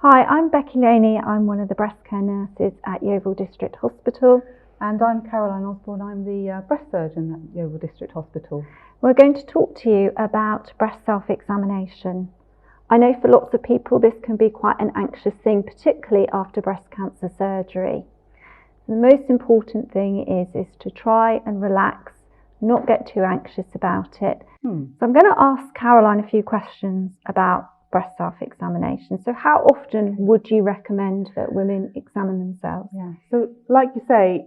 Hi, I'm Becky Laney. I'm one of the breast care nurses at Yeovil District Hospital. And I'm Caroline Osborne. I'm the breast surgeon at Yeovil District Hospital. We're going to talk to you about breast self-examination. I know for lots of people this can be quite an anxious thing, particularly after breast cancer surgery. The most important thing is to try and relax, not get too anxious about it. So I'm going to ask Caroline a few questions about breast self-examination. So how often would you recommend that women examine themselves? So like you say,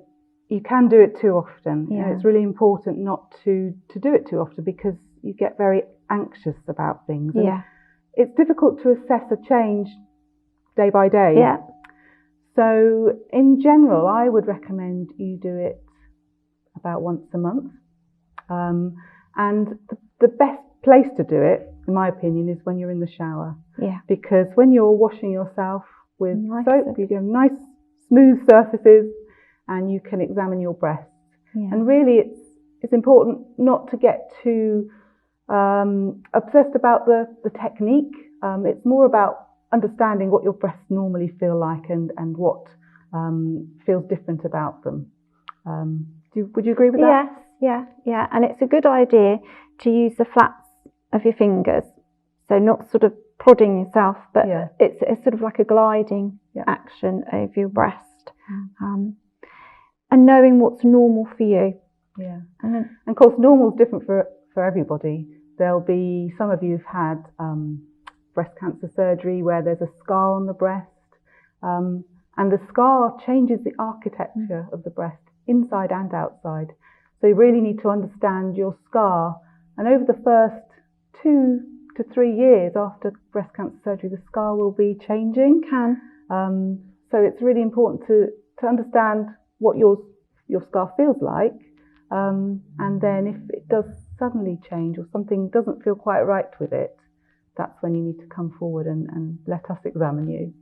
you can do it too often. Yeah. And it's really important not to do it too often because you get very anxious about things. And Yeah. it's difficult to assess a change day by day. Yeah. So in general, I would recommend you do it about once a month. And the best place to do it, in my opinion, is when you're in the shower. Yeah. Because when you're washing yourself with Nice soap, you have nice smooth surfaces and you can examine your breasts. Yeah. And really it's important not to get too obsessed about the technique. It's more about understanding what your breasts normally feel like and what feels different about them. Would you agree with that? Yes, yeah. And it's a good idea to use the flats of your fingers. So not sort of prodding yourself, but it's sort of like a gliding action over your breast. And knowing what's normal for you. Yeah. And of course, normal is different for everybody. There'll be some of you who've had breast cancer surgery where there's a scar on the breast. And the scar changes the architecture of the breast, inside and outside. So you really need to understand your scar. And over the first 2 to 3 years after breast cancer surgery, the scar will be changing. So it's really important to understand what your scar feels like. And then if it does suddenly change or something doesn't feel quite right with it, that's when you need to come forward and let us examine you.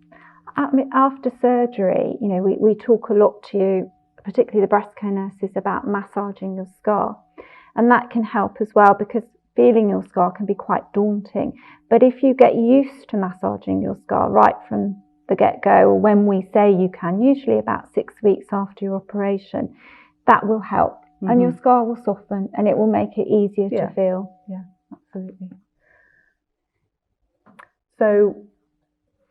After surgery, we talk a lot to you, particularly the breast care nurses, about massaging your scar. And that can help as well because feeling your scar can be quite daunting. But if you get used to massaging your scar right from the get-go, or when we say you can, usually about 6 weeks after your operation, that will help. And your scar will soften and it will make it easier to feel. Yeah, absolutely. So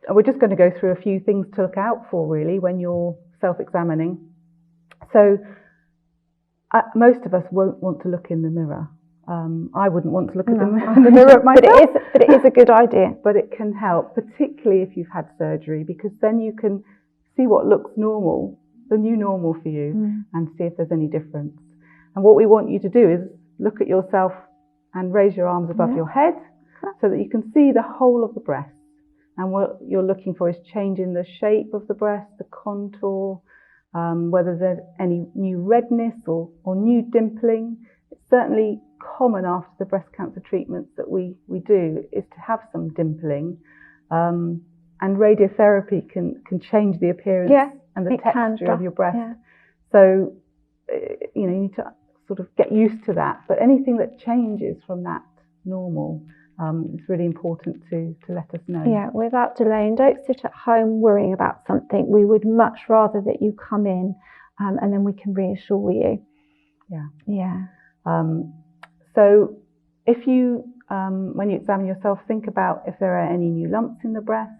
we're just going to go through a few things to look out for really when you're self-examining. So most of us won't want to look in the mirror. I wouldn't want to look in the mirror at myself. But it is a good idea. But it can help, particularly if you've had surgery, because then you can see what looks normal, the new normal for you, and see if there's any difference. And what we want you to do is look at yourself and raise your arms above your head so that you can see the whole of the breast. And what you're looking for is change in the shape of the breast, the contour, whether there's any new redness or new dimpling. It's certainly common after the breast cancer treatments that we do is to have some dimpling. And radiotherapy can change the appearance and the texture of your breast. Yeah. So, you need to sort of get used to that. But anything that changes from that normal, it's really important to let us know. Yeah, without delay. And don't sit at home worrying about something. We would much rather that you come in and then we can reassure you. Yeah. So if you, when you examine yourself, think about if there are any new lumps in the breast,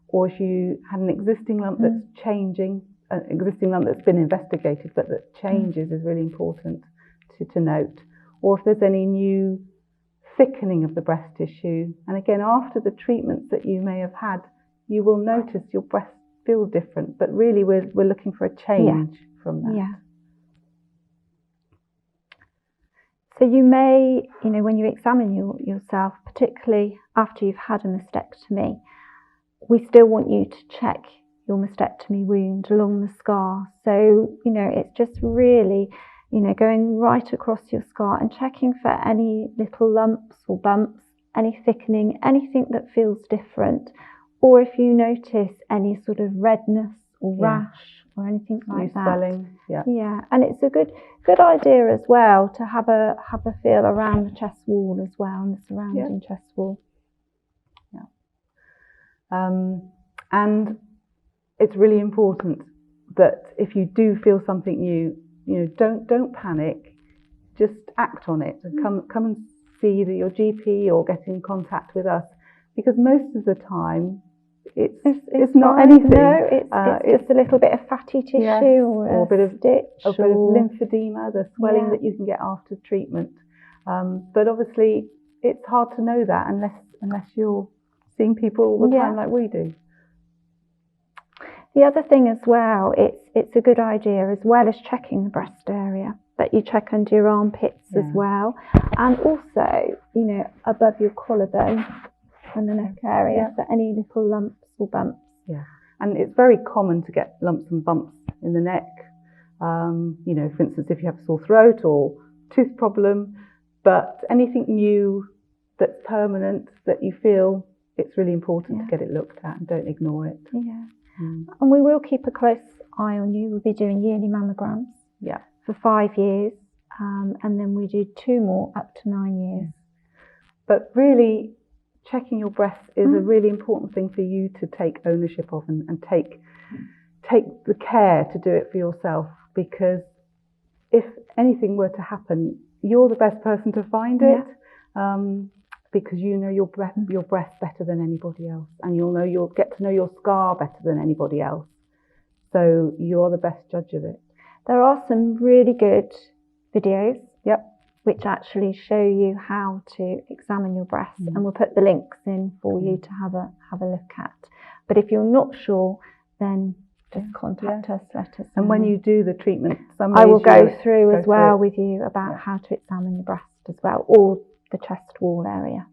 or if you had an existing lump that's changing, an existing lump that's been investigated but that changes is really important to note. Or if there's any new thickening of the breast tissue. And again, after the treatments that you may have had, you will notice your breast feels different, but really we're looking for a change from that. Yeah. So you may, when you examine yourself, particularly after you've had a mastectomy, we still want you to check your mastectomy wound along the scar. So, it's just really, going right across your scar and checking for any little lumps or bumps, any thickening, anything that feels different. Or if you notice any sort of redness or rash or anything like that. Swelling. Yeah, and it's a good idea as well to have a feel around the chest wall as well, and the surrounding chest wall. And it's really important that if you do feel something new, don't panic. Just act on it and come and see your GP or get in contact with us, because most of the time it's not anything. No, it's just a little bit of fatty tissue, yes, or a bit of stitch, a bit of lymphedema, the swelling that you can get after treatment. But obviously, it's hard to know that unless you're seeing people all the time like we do. The other thing as well, it's a good idea, as well as checking the breast area, that you check under your armpits as well, and also, above your collarbone and the neck area for any little lumps or bumps. Yeah, and it's very common to get lumps and bumps in the neck. For instance, if you have a sore throat or tooth problem, but anything new that's permanent that you feel, it's really important to get it looked at and don't ignore it. Yeah. And we will keep a close eye on you. We'll be doing yearly mammograms for 5 years, and then we do 2 more up to 9 years. But really, checking your breasts is a really important thing for you to take ownership of and take the care to do it for yourself, because if anything were to happen, you're the best person to find it, because you know your breast better than anybody else, and you'll get to know your scar better than anybody else. So you're the best judge of it. There are some really good videos which actually show you how to examine your breasts, and we'll put the links in for you to have a look at. But if you're not sure, then just contact us, let us know. And when you do the treatment, I will go through as well with you about how to examine the breast as well, or the chest wall area.